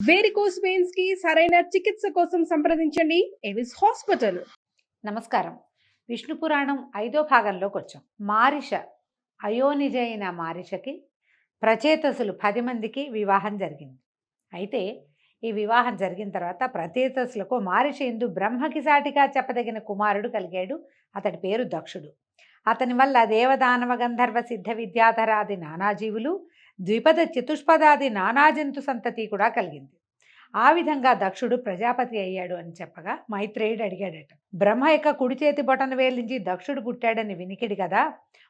Varicose veins కి సరైన చికిత్స కోసం సంప్రదించండి ఎవిస్ హాస్పిటల్. నమస్కారం. విష్ణు పురాణం 5వ భాగంలోకి వచ్చాం. మారిష అయోనిజ అయిన మారిషకి ప్రచేతసులు 10 మందికి వివాహం జరిగింది. అయితే ఈ వివాహం జరిగిన తర్వాత ప్రచేతసులకు మారిష యందు బ్రహ్మకి సాటిగా చెప్పదగిన కుమారుడు కలిగాడు. అతడి పేరు దక్షుడు. అతని వల్ల దేవదానవ గంధర్వ సిద్ధ విద్యాధరాది నానాజీవులు, ద్విపద చతుష్పదాది నానాజంతు సంతతి కూడా కలిగింది. ఆ విధంగా దక్షుడు ప్రజాపతి అయ్యాడు అని చెప్పగా మైత్రేయుడు అడిగాడట, బ్రహ్మ యొక్క కుడి చేతి బొటన వేలించి దక్షుడు పుట్టాడని వినికిడి కదా,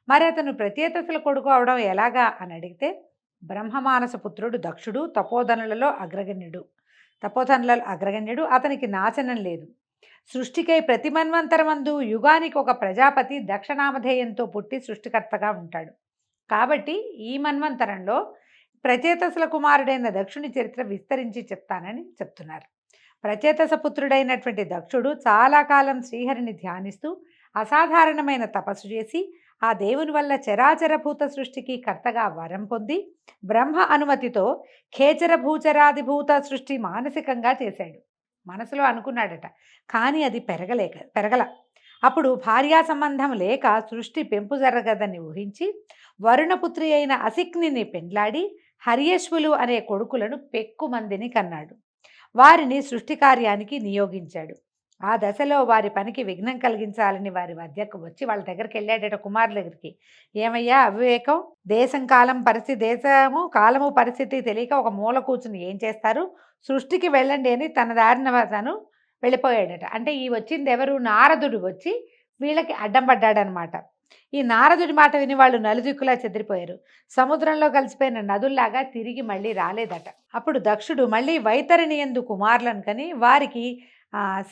మరి అతను ప్రచేతసుల కొడుకు అవడం ఎలాగా అని అడిగితే, బ్రహ్మమానస పుత్రుడు దక్షుడు తపోధనులలో అగ్రగణ్యుడు. అతనికి నాశనం లేదు. సృష్టికై ప్రతి మన్వంతరమందు యుగానికి ఒక ప్రజాపతి దక్షనామధేయంతో పుట్టి సృష్టికర్తగా ఉంటాడు. కాబట్టి ఈ మన్వంతరంలో ప్రచేతసుల కుమారుడైన దక్షుని చరిత్ర విస్తరించి చెప్తానని చెప్తున్నారు. ప్రచేతస పుత్రుడైనటువంటి దక్షుడు చాలా కాలం శ్రీహరిని ధ్యానిస్తూ అసాధారణమైన తపస్సు చేసి ఆ దేవుని వల్ల చరాచరభూత సృష్టికి కర్తగా వరం పొంది బ్రహ్మ అనుమతితో ఖేచర భూచరాదిభూత సృష్టి మానసికంగా చేశాడు. మనసులో అనుకున్నాడట, కానీ అది పెరగల. అప్పుడు భార్యా సంబంధం లేక సృష్టి పెంపు జరగదని ఊహించి వరుణపుత్రి అయిన అసిక్నిని పెండ్లాడి హర్యశ్వులు అనే కొడుకులను పెక్కుమందిని కన్నాడు. వారిని సృష్టి కార్యానికి నియోగించాడు. ఆ దశలో వారి పనికి విఘ్నం కలిగించాలని వారి వద్దకు వచ్చి వాళ్ళ దగ్గరికి వెళ్ళాడట, కుమారుల దగ్గరికి. ఏమయ్యా అవివేకం, దేశము కాలము పరిస్థితి తెలియక ఒక మూల కూర్చుని ఏం చేస్తారు, సృష్టికి వెళ్ళండి అని తన దారిన తను వెళ్ళిపోయాడట. అంటే ఈ వచ్చింది ఎవరు, నారదుడు వచ్చి వీళ్ళకి అడ్డం పడ్డాడనమాట. ఈ నారదుడి మాట విని వాళ్ళు నలుదిక్కులా చెదిరిపోయారు. సముద్రంలో కలిసిపోయిన నదుల్లాగా తిరిగి మళ్ళీ రాలేదట. అప్పుడు దక్షుడు మళ్ళీ వైతరిణి యందు కుమారులను కని వారికి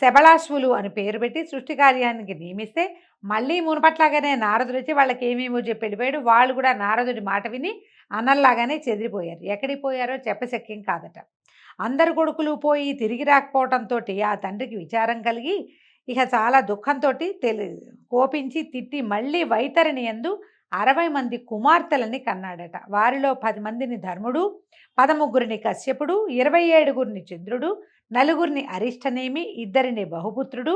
శబళాశ్వులు అని పేరు పెట్టి సృష్టి కార్యానికి నియమిస్తే మళ్ళీ మునపట్లాగానే నారదుడు వచ్చి వాళ్ళకి ఏమేమో చెప్పి వెళ్ళిపోయాడు. వాళ్ళు కూడా నారదుడి మాట విని అన్నల్లాగానే చెదిరిపోయారు. ఎక్కడికి పోయారో చెప్పశక్యం కాదట. అందరు కొడుకులు పోయి తిరిగి రాకపోవడంతో ఆ తండ్రికి విచారం కలిగి ఇక చాలా దుఃఖంతో కోపించి తిట్టి మళ్ళీ వైతరిణి యందు 60 మంది కుమార్తెలని కన్నాడట. వారిలో 10 మందిని ధర్ముడు, 13 కశ్యపుడు, 27 చంద్రుడు, 4 అరిష్టనేమి, 2 బహుపుత్రుడు,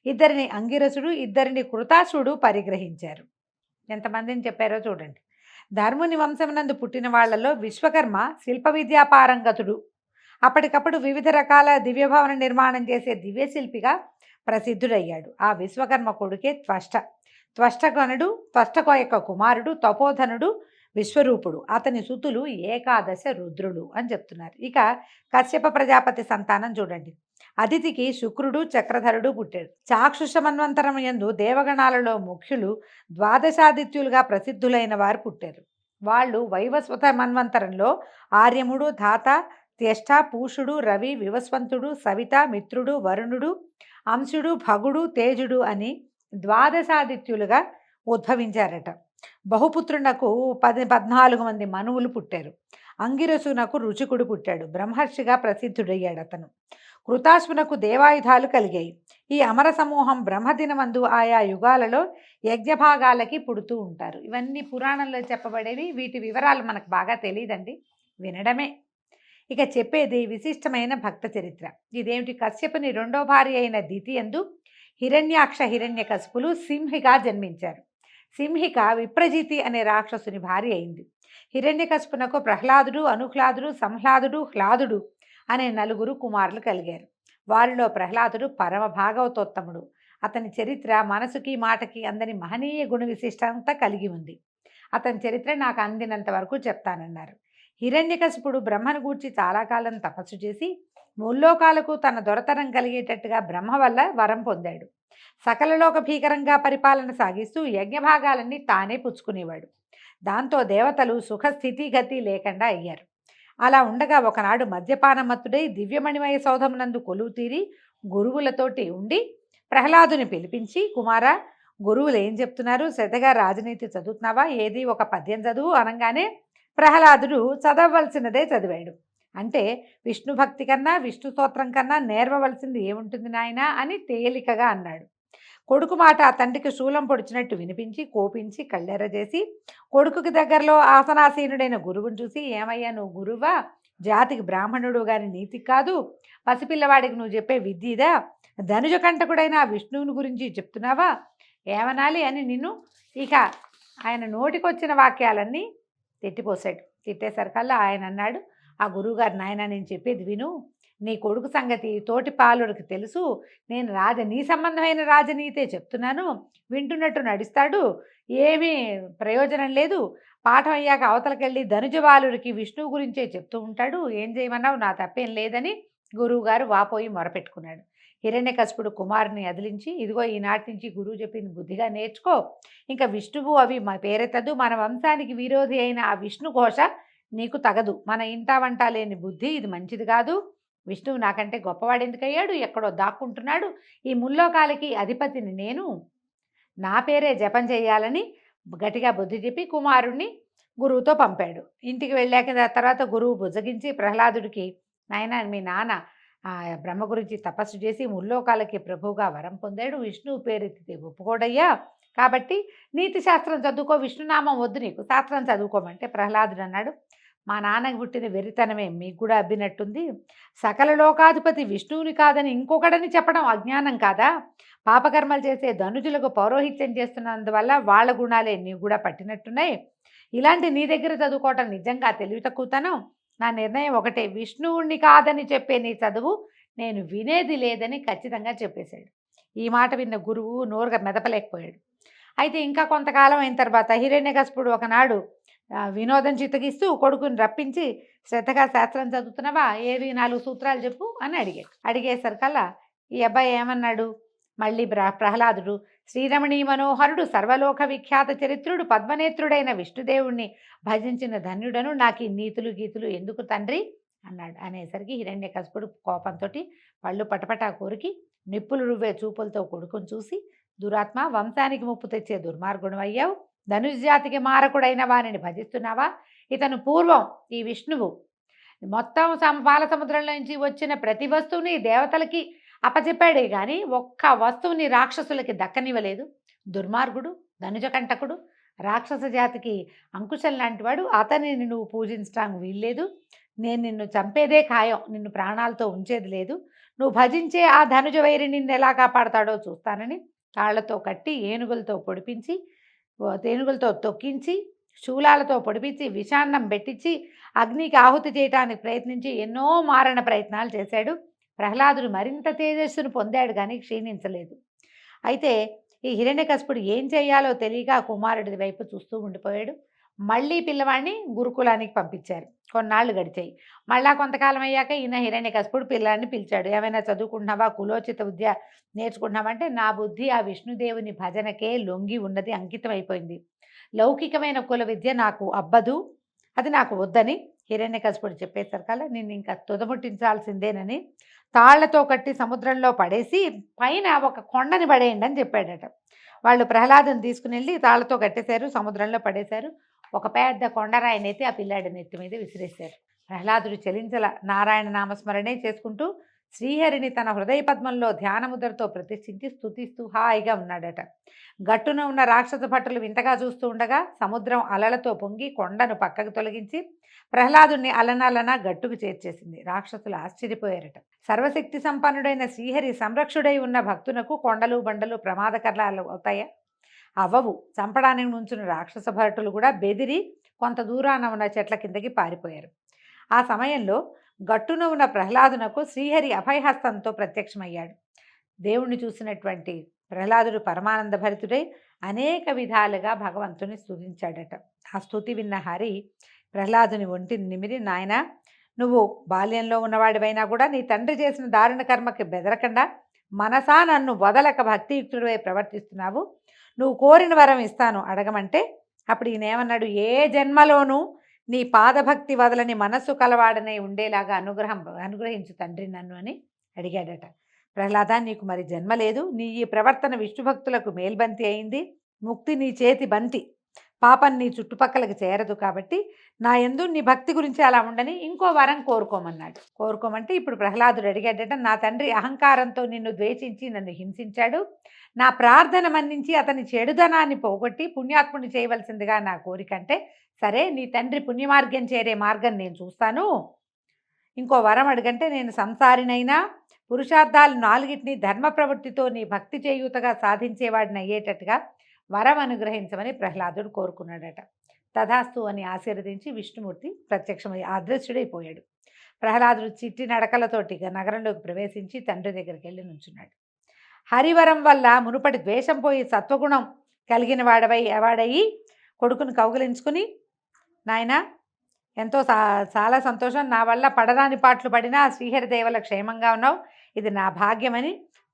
2 అంగిరసుడు, 2 కృతాసుడు పరిగ్రహించారు. ఎంతమందిని చెప్పారో చూడండి. ధర్ముని వంశమునందు పుట్టిన వాళ్లలో విశ్వకర్మ శిల్ప విద్యాపారంగతుడు. అప్పటికప్పుడు వివిధ రకాల దివ్యభవన నిర్మాణం చేసే దివ్యశిల్పిగా ప్రసిద్ధుడయ్యాడు. ఆ విశ్వకర్మ కొడుకే త్వష్టకు యొక్క కుమారుడు తపోధనుడు విశ్వరూపుడు. అతని సుతులు 11 రుద్రులు అని చెప్తున్నారు. ఇక కశ్యప ప్రజాపతి సంతానం చూడండి. అదితికి శుక్రుడు చక్రధరుడు పుట్టాడు. చాక్షుష మన్వంతరం యందు దేవగణాలలో ముఖ్యులు 12 ప్రసిద్ధులైన వారు పుట్టారు. వాళ్ళు వైవస్వత మన్వంతరంలో ఆర్యముడు, ధాత, త్యష్ట, పూషుడు, రవి, వివస్వంతుడు, సవిత, మిత్రుడు, వరుణుడు, అంశుడు, భగుడు, తేజుడు అని 12 ఉద్భవించారట. బహుపుత్రునకు 14 మంది మనువులు పుట్టారు. అంగిరసునకు రుచికుడు పుట్టాడు. బ్రహ్మర్షిగా ప్రసిద్ధుడయ్యాడు అతను. కృతాశ్వునకు దేవాయుధాలు కలిగాయి. ఈ అమర సమూహం బ్రహ్మదినమందు ఆయా యుగాలలో యజ్ఞభాగాలకి పుడుతూ ఉంటారు. ఇవన్నీ పురాణంలో చెప్పబడేవి. వీటి వివరాలు మనకు బాగా తెలియదండి, వినడమే. ఇక చెప్పేది విశిష్టమైన భక్త చరిత్ర. ఇదేమిటి, కశ్యపుని 2వ భార్య అయిన దితి యందు హిరణ్యాక్ష హిరణ్యకశిపులు సింహిగా జన్మించారు. సింహిక విప్రజితి అనే రాక్షసుని భార్య అయింది. హిరణ్యకశిపునకు ప్రహ్లాదుడు, అనుహ్లాదుడు, సంహ్లాదుడు, హ్లాదుడు అనే 4 కుమారులు కలిగారు. వారిలో ప్రహ్లాదుడు పరమ భాగవతోత్తముడు. అతని చరిత్ర మనసుకి మాటకి అందని మహనీయ గుణ విశిష్టంతా కలిగి ఉంది. అతని చరిత్ర నాకు అందినంత వరకు చెప్తానన్నారు. హిరణ్యకశిపుడు బ్రహ్మను గూర్చి చాలా కాలం తపస్సు చేసి ముల్లోకాలకు తన దొరతనం కలిగేటట్టుగా బ్రహ్మ వల్ల వరం పొందాడు. సకలలోక భీకరంగా పరిపాలన సాగిస్తూ యజ్ఞభాగాలన్నీ తానే పుచ్చుకునేవాడు. దాంతో దేవతలు సుఖస్థితిగతి లేకుండా అయ్యారు. అలా ఉండగా ఒకనాడు మద్యపానమత్తుడై దివ్యమణిమయ సౌధమునందు కొలువు తీరి గురువులతోటి ఉండి ప్రహ్లాదుని పిలిపించి, కుమారా, గురువులు ఏం చెప్తున్నారు, శ్రద్ధగా రాజనీతి చదువుతున్నావా, ఏది ఒక పద్యం చదువు అనగానే ప్రహ్లాదుడు చదవవలసినదే చదివాడు. అంటే విష్ణు భక్తి కన్నా విష్ణు స్తోత్రం కన్నా నేర్వవలసింది ఏముంటుంది నాయనా అని తేలికగా అన్నాడు. కొడుకు మాట ఆ తండ్రికి శూలం పొడిచినట్టు వినిపించి కోపించి కళ్ళెర్ర చేసి కొడుకుకి దగ్గరలో ఆసనాసీనుడైన గురువుని చూసి, ఏమయ్యా నువ్వు గురువా, జాతికి బ్రాహ్మణుడు గారి నీతి కాదు, పసిపిల్లవాడికి నువ్వు చెప్పే విద్య ఇదా? ధనుజ కంటకుడైన ఆ విష్ణువుని గురించి చెప్తున్నావా? ఏమనాలి అని నిన్ను ఇక ఆయన నోటికొచ్చిన వాక్యాలన్నీ తిట్టిపోసాడు. తిట్టేసరికల్లా ఆయన అన్నాడు, ఆ గురువుగారు, నాయన నేను చెప్పేది విను, నీ కొడుకు సంగతి తోటి పాలుడికి తెలుసు, నేను నీ సంబంధమైన రాజనీతే చెప్తున్నాను, వింటున్నట్టు నడుస్తాడు, ఏమీ ప్రయోజనం లేదు, పాఠం అయ్యాక అవతలకెళ్ళి ధనుజవాలుడికి విష్ణువు గురించే చెప్తూ ఉంటాడు, ఏం చేయమన్నావు, నా తప్పేం లేదని గురువుగారు వాపోయి మొరపెట్టుకున్నాడు. హిరణ్యకశిపుడు కుమారుని అదిలించి, ఇదిగో ఈనాటి నుంచి గురువు చెప్పింది బుద్ధిగా నేర్చుకో, ఇంకా విష్ణువు అవి మా పేరెత్తదు, మన వంశానికి విరోధి అయిన ఆ విష్ణు ఘోష నీకు తగదు, మన ఇంటా వంట లేని బుద్ధి ఇది మంచిది కాదు, విష్ణువు నాకంటే గొప్పవాడు ఎందుకయ్యాడు, ఎక్కడో దాక్కుంటున్నాడు, ఈ ముల్లోకాలకి అధిపతిని నేను, నా పేరే జపం చేయాలని గట్టిగా బుద్ధి చెప్పి కుమారుణ్ణి గురువుతో పంపాడు. ఇంటికి వెళ్ళాక తర్వాత గురువు బుజ్జగించి ప్రహ్లాదుడికి, నాయన మీ నాన్న బ్రహ్మ గురించి తపస్సు చేసి ముల్లోకాలకి ప్రభువుగా వరం పొందాడు, విష్ణువు పేరెత్తితే ఒప్పుకోడయ్యా, కాబట్టి నీతి శాస్త్రం చదువుకో, విష్ణునామం వద్దు నీకు, శాస్త్రం చదువుకోమంటే ప్రహ్లాదుడు అన్నాడు, మా నాన్నకి పుట్టిన వెరితనమే మీకు కూడా అబ్బినట్టుంది, సకల లోకాధిపతి విష్ణువుని కాదని ఇంకొకడని చెప్పడం అజ్ఞానం కాదా? పాపకర్మలు చేసే ధనుజులకు పౌరోహిత్యం చేస్తున్నందువల్ల వాళ్ళ గుణాలే నీకు కూడా పట్టినట్టున్నాయి, ఇలాంటి నీ దగ్గర చదువుకోవటం నిజంగా తెలివి తక్కువతనం, నా నిర్ణయం ఒకటే, విష్ణువుణ్ణి కాదని చెప్పే నీ చదువు నేను వినేది లేదని ఖచ్చితంగా చెప్పేశాడు. ఈ మాట విన్న గురువు నోరుగా మెదపలేకపోయాడు. అయితే ఇంకా కొంతకాలం అయిన తర్వాత హిరణ్యకశిపుడు ఒకనాడు వినోదం చిత్తగిస్తూ కొడుకుని రప్పించి, శ్రద్ధగా శాస్త్రం చదువుతున్నావా, ఏవి 4 సూత్రాలు చెప్పు అని అడిగేసరికల్లా ఈ అబ్బాయి ఏమన్నాడు, మళ్ళీ ప్రహ్లాదుడు, శ్రీరమణీ మనోహరుడు సర్వలోక విఖ్యాత చరిత్రుడు పద్మనేత్రుడైన విష్ణుదేవుణ్ణి భజించిన ధన్యుడను, నాకు ఈ నీతులు గీతులు ఎందుకు తండ్రి అన్నాడు. అనేసరికి హిరణ్యకశిపుడు కోపంతో పళ్ళు పటపటా కోరికి నిప్పులు రువ్వే చూపులతో కొడుకుని చూసి, దురాత్మ, వంశానికి ముప్పు తెచ్చే దుర్మార్గుడు అయ్యావు, ధనుజాతికి మారకుడైన వారిని భజిస్తున్నావా? ఇతను పూర్వం ఈ విష్ణువు మొత్తం పాల సముద్రంలో నుంచి వచ్చిన ప్రతి వస్తువుని దేవతలకి అప్పచెప్పాడే కానీ ఒక్క వస్తువుని రాక్షసులకి దక్కనివ్వలేదు. దుర్మార్గుడు, ధనుజకంటకుడు, రాక్షస జాతికి అంకుశం లాంటివాడు, అతనిని నువ్వు పూజించడానికి వీల్లేదు, నేను నిన్ను చంపేదే ఖాయం, నిన్ను ప్రాణాలతో ఉంచేది లేదు, నువ్వు భజించే ఆ ధనుజ వైరి నిన్ను ఎలా కాపాడతాడో చూస్తానని తాళ్లతో కట్టి ఏనుగులతో పొడిపించి, తేనుగులతో తొక్కించి, శూలాలతో పొడిపించి, విషాన్నం పెట్టించి, అగ్నికి ఆహుతి చేయడానికి ప్రయత్నించి ఎన్నో మారణ ప్రయత్నాలు చేశాడు. ప్రహ్లాదుడు మరింత తేజస్సును పొందాడు కానీ క్షీణించలేదు. అయితే ఈ హిరణ్యకశిపుడు ఏం చేయాలో తెలియక కుమారుడి వైపు చూస్తూ ఉండిపోయాడు. మళ్ళీ పిల్లవాడిని గురుకులానికి పంపించారు. కొన్నాళ్ళు గడిచాయి. మళ్ళా కొంతకాలం అయ్యాక ఈయన హిరణ్యకశిపుడు పిల్లాడిని పిలిచాడు. ఏమైనా చదువుకుంటున్నావా, కులోచిత విద్య నేర్చుకుంటున్నావంటే, నా బుద్ధి ఆ విష్ణుదేవుని భజనకే లొంగి ఉన్నది, అంకితం అయిపోయింది, లౌకికమైన కుల విద్య నాకు అబ్బదు, అది నాకు వద్దని హిరణ్యకశిపుడు చెప్పేసరికల్లా నిన్ను ఇంకా తుదముట్టించాల్సిందేనని తాళ్లతో కట్టి సముద్రంలో పడేసి పైన ఒక కొండని పడేయండి అని చెప్పాడట. వాళ్ళు ప్రహ్లాదుని తీసుకుని వెళ్ళి తాళ్లతో కట్టేశారు, సముద్రంలో పడేశారు. ఒక పెద్ద కొండరాయినైతే ఆ పిల్లాడి నెత్తి మీద విసిరేశారు. ప్రహ్లాదుడు చలించల, నారాయణ నామస్మరణే చేసుకుంటూ శ్రీహరిని తన హృదయ పద్మంలో ధ్యానముద్రతో ప్రతిష్ఠించి స్తుతిస్తూ హాయిగా ఉన్నాడట. గట్టున ఉన్న రాక్షస భటులు వింతగా చూస్తూ ఉండగా సముద్రం అలలతో పొంగి కొండను పక్కకు తొలగించి ప్రహ్లాదుని అలనలన గట్టుకు చేర్చేసింది. రాక్షసులు ఆశ్చర్యపోయారట. సర్వశక్తి సంపన్నుడైన శ్రీహరి సంరక్షుడై ఉన్న భక్తునకు కొండలు బండలు ప్రమాదకరాలు అవుతాయా? అవ్వవు. చంపడానికి నుంచున్న రాక్షస భటులు కూడా బెదిరి కొంత దూరాన ఉన్న చెట్ల కిందకి పారిపోయారు. ఆ సమయంలో గట్టున ఉన్న ప్రహ్లాదునకు శ్రీహరి అభయహస్తంతో ప్రత్యక్షమయ్యాడు. దేవుణ్ణి చూసినటువంటి ప్రహ్లాదుడు పరమానంద భరితుడై అనేక విధాలుగా భగవంతుని స్తుతించాడట. ఆ స్తుతి విన్న హరి ప్రహ్లాదుని ఒంటిని నిమిరి, నాయన, నువ్వు బాల్యంలో ఉన్నవాడివైనా కూడా నీ తండ్రి చేసిన దారుణ కర్మకి బెదరకుండా మనసా నన్ను వదలక భక్తియుక్తుడివై ప్రవర్తిస్తున్నావు, నువ్వు కోరిన వరం ఇస్తాను అడగమంటే, అప్పుడు ఈయనేమన్నాడు, ఏ జన్మలోనూ నీ పాదభక్తి వదలని మనస్సు కలవాడనే ఉండేలాగా అనుగ్రహించు తండ్రి నన్ను అని అడిగాడట. ప్రహ్లాద, నీకు మరి జన్మ లేదు, నీ ఈ ప్రవర్తన విష్ణుభక్తులకు మేల్బంతి అయింది, ముక్తి నీ చేతి బంతి, పాపం నీ చుట్టుపక్కలకు చేరదు, కాబట్టి నా యందు నీ భక్తి గురించి అలా ఉండని ఇంకో వరం కోరుకోమన్నాడు. కోరుకోమంటే ఇప్పుడు ప్రహ్లాదుడు అడిగాడట, నా తండ్రి అహంకారంతో నిన్ను ద్వేషించి నన్ను హింసించాడు, నా ప్రార్థన మన్నించి అతని చెడుదనాన్ని పోగొట్టి పుణ్యాత్ముని చేయవలసిందిగా నా కోరికంటే, సరే నీ తండ్రి పుణ్యమార్గం చేరే మార్గం నేను చూస్తాను, ఇంకో వరం అడుగంటే నేను సంసారినైనా పురుషార్థాలు 4టిని ధర్మ ప్రవృత్తితో నీ భక్తి చేయూతగా సాధించేవాడిని అయ్యేటట్టుగా వరం అనుగ్రహించమని ప్రహ్లాదుడు కోరుకున్నాడట. తథాస్తు అని ఆశీర్వదించి విష్ణుమూర్తి ప్రత్యక్షమై అదృశ్యుడైపోయాడు. ప్రహ్లాదుడు చిట్టి నడకలతోటి నగరంలోకి ప్రవేశించి తండ్రి దగ్గరికి వెళ్ళి నుంచున్నాడు. హరివరం వల్ల మునుపటి ద్వేషం పోయి సత్వగుణం కలిగిన వాడయ్యి కొడుకును కౌగిలించుకుని, నాయనా ఎంతో చాలా సంతోషం, నా వల్ల పడరాని పాటలు పడినా శ్రీహరి దేవల క్షేమంగా ఉన్నావు, ఇది నా భాగ్యమని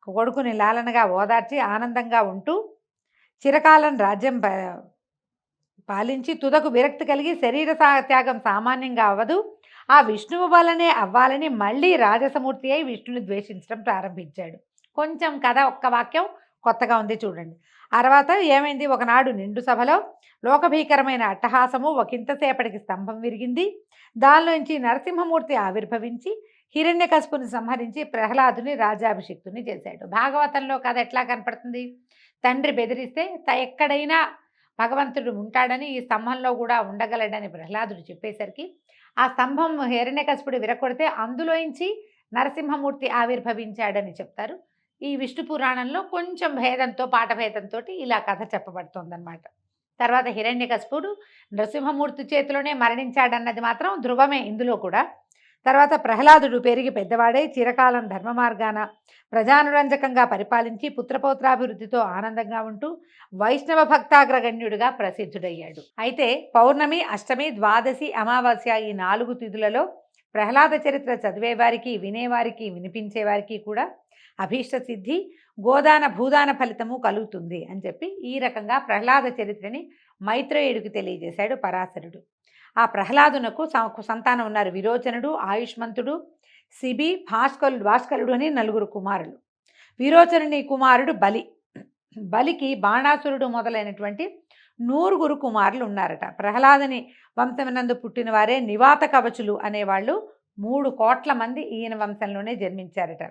కొడుకుని లాలనగా ఓదార్చి ఆనందంగా ఉంటూ చిరకాలం రాజ్యం పాలించి తుదకు విరక్తి కలిగి శరీర త్యాగం సామాన్యంగా అవ్వదు, ఆ విష్ణువు వల్లనే అవ్వాలని మళ్ళీ రాజసమూర్తి అయి విష్ణుని ద్వేషించడం ప్రారంభించాడు. కొంచెం కథ ఒక్క వాక్యం కొత్తగా ఉంది చూడండి. తర్వాత ఏమైంది, ఒకనాడు నిండు సభలో లోకభీకరమైన అట్టహాసము ఒకంతసేపటికి స్తంభం విరిగింది. దానిలోంచి నరసింహమూర్తి ఆవిర్భవించి హిరణ్యకశిపుని సంహరించి ప్రహ్లాదుని రాజ్యాభిషిక్తుని చేశాడు. భాగవతంలో కథ ఎట్లా కనపడుతుంది, తండ్రి బెదిరిస్తే ఎక్కడైనా భగవంతుడు ఉంటాడని ఈ స్తంభంలో కూడా ఉండగలడని ప్రహ్లాదుడు చెప్పేసరికి ఆ స్తంభం హిరణ్యకశిపుడు విరగొడితే అందులోంచి నరసింహమూర్తి ఆవిర్భవించాడని చెప్తారు. ఈ విష్ణు పురాణంలో కొంచెం భేదంతో పాఠభేదంతో ఇలా కథ చెప్పబడుతోందన్నమాట. తర్వాత హిరణ్యకశిపుడు నరసింహమూర్తి చేతిలోనే మరణించాడన్నది మాత్రం ధ్రువమే ఇందులో కూడా. తర్వాత ప్రహ్లాదుడు పెరిగి పెద్దవాడై చిరకాలం ధర్మ మార్గాన ప్రజానురంజకంగా పరిపాలించి పుత్రపౌత్రాభివృద్ధితో ఆనందంగా ఉంటూ వైష్ణవ భక్తాగ్రగణ్యుడిగా ప్రసిద్ధుడయ్యాడు. అయితే పౌర్ణమి, అష్టమి, ద్వాదశి, అమావాస్య ఈ 4 తిథులలో ప్రహ్లాద చరిత్ర చదివేవారికి, వినేవారికి, వినిపించేవారికి కూడా అభీష్ట సిద్ధి, గోదాన భూదాన ఫలితము కలుగుతుంది అని చెప్పి ఈ రకంగా ప్రహ్లాద చరిత్రని మైత్రేయుడికి తెలియజేశాడు పరాశరుడు. ఆ ప్రహ్లాదునకు సంతానం ఉన్నారు. విరోచనుడు, ఆయుష్మంతుడు, శిబి, భాస్కరుడు అని 4 కుమారులు. విరోచనుని కుమారుడు బలి. బలికి బాణాసురుడు మొదలైనటువంటి 100 కుమారులు ఉన్నారట. ప్రహ్లాదుని వంశమునందు పుట్టిన వారే నివాత కవచులు అనేవాళ్ళు 3 కోట్ల మంది ఈయన వంశంలోనే జన్మించారట.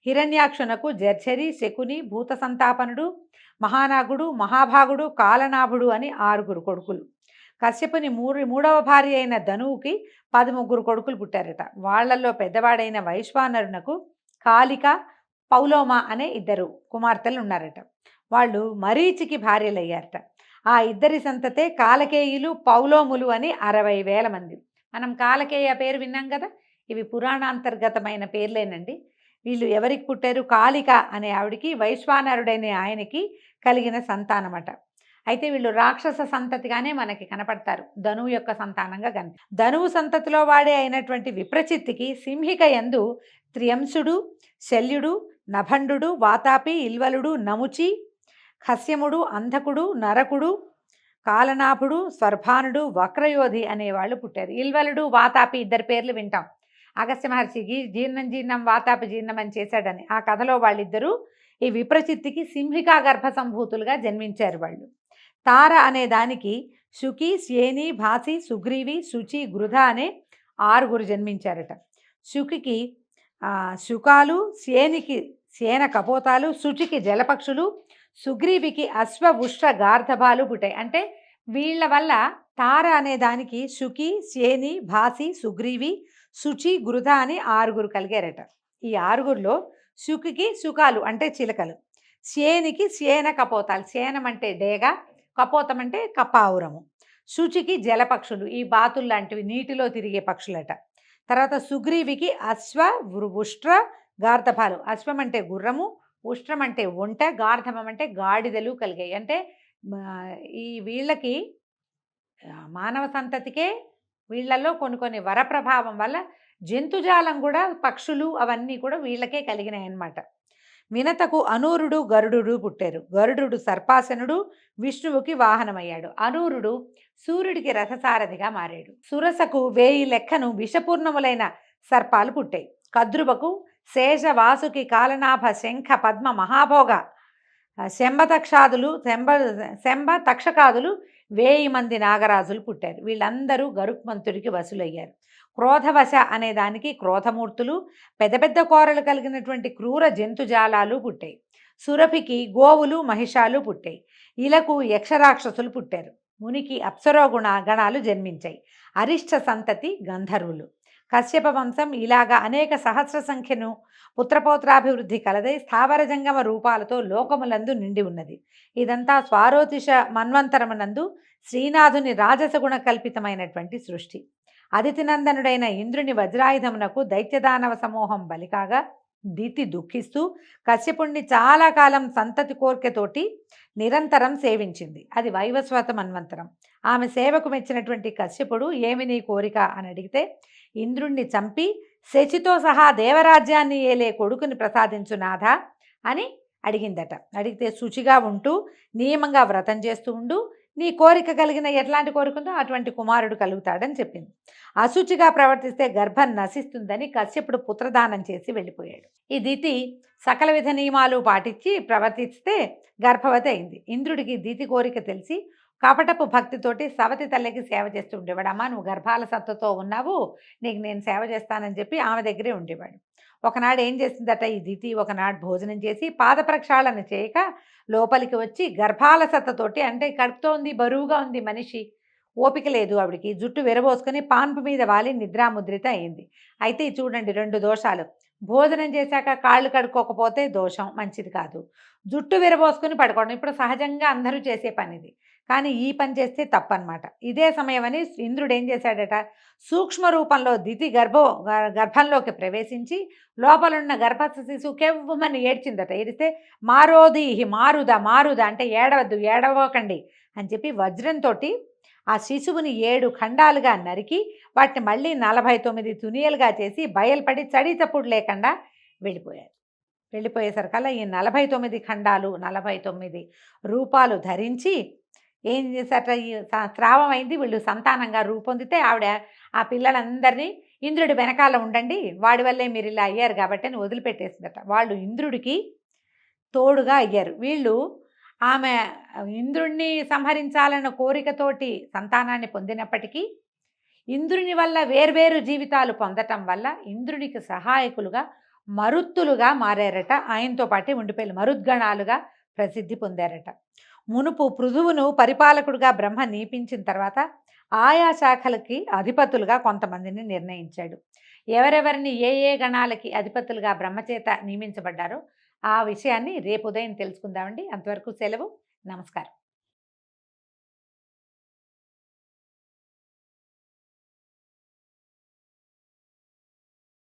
హిరణ్యాక్షునకు జర్ఝరి, శకుని, భూత సంతాపనుడు, మహానాగుడు, మహాభాగుడు, కాలనాభుడు అని 6 కొడుకులు. కశ్యపుని 3వ భార్య అయిన ధనువుకి 13 కొడుకులు పుట్టారట. వాళ్లలో పెద్దవాడైన వైశ్వానరునకు కాళిక, పౌలోమ అనే 2 కుమార్తెలు ఉన్నారట. వాళ్ళు మరీచికి భార్యలయ్యారట. ఆ 2 సంతతే కాలకేయులు, పౌలోములు అని 60,000 మంది. మనం కాలకేయ పేరు విన్నాం కదా, ఇవి పురాణాంతర్గతమైన పేర్లేనండి. వీళ్ళు ఎవరికి పుట్టారు, కాళిక అనే ఆవిడికి వైశ్వానరుడైన ఆయనకి కలిగిన సంతానమట. అయితే వీళ్ళు రాక్షస సంతతిగానే మనకి కనపడతారు, ధనువు యొక్క సంతానంగా ధనువు సంతతిలో వాడే అయినటువంటి విప్రచిత్తికి సింహిక యందు త్రియంసుడు, శల్యుడు, నభండు, వాతాపి, ఇల్వలుడు, నముచి, ఖస్యముడు, అంధకుడు, నరకుడు, కాలనాభుడు, స్వర్భానుడు, వక్రయోధి అనేవాళ్ళు పుట్టారు. ఇల్వలుడు, వాతాపి 2 పేర్లు వింటాం. అగస్త్య మహర్షికి జీర్ణం వాతాపి జీర్ణం అని చేశాడని ఆ కథలో వాళ్ళిద్దరూ ఈ విప్రచిత్తికి సింహికా గర్భ సంభూతులుగా జన్మించారు. వాళ్ళు తార అనే దానికి శుకి, శ్యేని, భాసి, సుగ్రీవి, శుచి, గృధ అనే 6 జన్మించారట. శుకికి శుకాలు, శ్యేనికి శ్యేన కపోతాలు, శుచికి జలపక్షులు, సుగ్రీవికి అశ్వ, ఉష్ట్ర, గార్ధబాలు పుట్టాయి. అంటే వీళ్ళ వల్ల తార అనే దానికి శుకి, శ్యేని, భాసి, సుగ్రీవి, శుచి, గృధ అని 6 కలిగారట. ఈ 6లో శుకికి శుకాలు అంటే చిలకలు, శ్యేనికి శ్యేన కపోతాలు, శ్యేనం అంటే డేగ, కపోతం అంటే కపావురము, శుచికి జలపక్షులు, ఈ బాతులు లాంటివి నీటిలో తిరిగే పక్షులట. తర్వాత సుగ్రీవికి అశ్వ, ఉష్ట్ర, గార్ధబాలు, అశ్వం అంటే గుర్రము, ఉష్ట్రం అంటే ఒంట, గార్ధమం అంటే గాడిదలు కలిగాయి. అంటే ఈ వీళ్ళకి మానవ సంతతికే వీళ్ళల్లో కొన్ని వరప్రభావం వల్ల జంతుజాలం కూడా, పక్షులు అవన్నీ కూడా వీళ్ళకే కలిగినాయి అన్నమాట. వినతకు అనూరుడు, గరుడు పుట్టారు. గరుడు సర్పాసనుడు, విష్ణువుకి వాహనమయ్యాడు. అనూరుడు సూర్యుడికి రథసారథిగా మారాడు. సురసకు 1000 లెక్కను విషపూర్ణములైన సర్పాలు పుట్టాయి. కద్రువకు శేష, వాసుకి, కాలనాభ, శంఖ, పద్మ, మహాభోగ, శంభ తక్షకాదులు 1000 మంది నాగరాజులు పుట్టారు. వీళ్ళందరూ గరుత్మంతుడికి వసులయ్యారు. క్రోధవశ అనే దానికి క్రోధమూర్తులు, పెద్ద పెద్ద కోరలు కలిగినటువంటి క్రూర జంతుజాలాలు పుట్టాయి. సురభికి గోవులు, మహిషాలు పుట్టాయి. ఇలకు యక్షరాక్షసులు పుట్టారు. మునికి అప్సరో గణాలు జన్మించాయి. అరిష్ట సంతతి గంధర్వులు. కశ్యప వంశం ఇలాగా అనేక సహస్ర సంఖ్యను పుత్రపౌత్రాభివృద్ధి కలదై స్థావర జంగమ రూపాలతో లోకములందు నిండి ఉన్నది. ఇదంతా స్వారోతిష మన్వంతరమునందు శ్రీనాథుని రాజసగుణ కల్పితమైనటువంటి సృష్టి. అదితినందనుడైన ఇంద్రుని వజ్రాయుధమునకు దైత్యదానవ సమూహం బలికాగా దితి దుఃఖిస్తూ కశ్యపుణ్ణి చాలా కాలం సంతతి కోర్కెతోటి నిరంతరం సేవించింది. అది వైవస్వత మన్వంతరం. ఆమె సేవకు మెచ్చినటువంటి కశ్యపుడు ఏమి నీ కోరిక అని అడిగితే ఇంద్రుణ్ణి చంపి శచితో సహా దేవరాజ్యాన్ని ఏలే కొడుకుని ప్రసాదించునాథ అని అడిగిందట. అడిగితే శుచిగా ఉంటూ నియమంగా వ్రతం చేస్తూ ఉండు, నీ కోరిక కలిగిన ఎట్లాంటి కోరిక ఉందో అటువంటి కుమారుడు కలుగుతాడని చెప్పింది. అశుచిగా ప్రవర్తిస్తే గర్భం నశిస్తుందని కశ్యపుడు పుత్రదానం చేసి వెళ్ళిపోయాడు. ఈ దితి సకల విధ నియమాలు పాటించి ప్రవర్తిస్తే గర్భవతి అయింది. ఇంద్రుడికి దితి కోరిక తెలిసి కపటపు భక్తితోటి సవతి తల్లికి సేవ చేస్తూ ఉండేవాడు. అమ్మ నువ్వు గర్భాల సత్తతో ఉన్నావు, నీకు నేను సేవ చేస్తానని చెప్పి ఆమె దగ్గరే ఉండేవాడు. ఒకనాడు ఏం చేసిందట ఈ దితి, ఒకనాడు భోజనం చేసి పాద ప్రక్షాళన చేయక లోపలికి వచ్చి గర్భాల సత్తతోటి, అంటే కడుపుతో ఉంది, బరువుగా ఉంది మనిషి, ఓపిక లేదు ఆవిడికి, జుట్టు విరబోసుకొని పాన్పు మీద వాలి నిద్రాముద్రిత అయింది. అయితే చూడండి 2 దోషాలు. భోజనం చేశాక కాళ్ళు కడుక్కోకపోతే దోషం, మంచిది కాదు. జుట్టు విరబోసుకొని పడుకోవడం ఇప్పుడు సహజంగా అందరూ చేసే పని ఇది, కానీ ఈ పని చేస్తే తప్పనమాట. ఇదే సమయమని ఇంద్రుడు ఏం చేశాడట, సూక్ష్మ రూపంలో దితి గర్భంలోకి ప్రవేశించి లోపలున్న గర్భస్థ శిశువు కెవ్వమని ఏడ్చిందట. ఏడిస్తే మారోదీహి మారుదా మారుదా అంటే ఏడవద్దు, ఏడవకండి అని చెప్పి వజ్రంతో ఆ శిశువుని 7 ఖండాలుగా నరికి వాటిని మళ్ళీ 49 తునియలుగా చేసి బయలుపడి చడి చప్పుడు లేకుండా వెళ్ళిపోయేసరికల్లా ఈ 49 ఖండాలు 49 రూపాలు ధరించి ఏం చేశారట, ఈ స్రావం అయింది, వీళ్ళు సంతానంగా రూపొందితే ఆవిడ ఆ పిల్లలందరినీ ఇంద్రుడి వెనకాల ఉండండి, వాడి వల్లే మీరు ఇలా అయ్యారు కాబట్టి అని వదిలిపెట్టేసిందట. వాళ్ళు ఇంద్రుడికి తోడుగా అయ్యారు. వీళ్ళు ఆమె ఇంద్రుణ్ణి సంహరించాలన్న కోరికతోటి సంతానాన్ని పొందినప్పటికీ ఇంద్రుని వల్ల వేర్వేరు జీవితాలు పొందటం వల్ల ఇంద్రునికి సహాయకులుగా మరుత్తులుగా మారారట. ఆయనతో పాటే ఉండిపోయి మరుద్గణాలుగా ప్రసిద్ధి పొందారట. మునుపు పృథువును పరిపాలకుడుగా బ్రహ్మ నియమించిన తర్వాత ఆయా శాఖలకి అధిపతులుగా కొంతమందిని నిర్ణయించాడు. ఎవరెవరిని ఏ ఏ గణాలకి అధిపతులుగా బ్రహ్మచేత నియమించబడ్డారో ఆ విషయాన్ని రేపు ఉదయం తెలుసుకుందామండి. అంతవరకు సెలవు, నమస్కారం.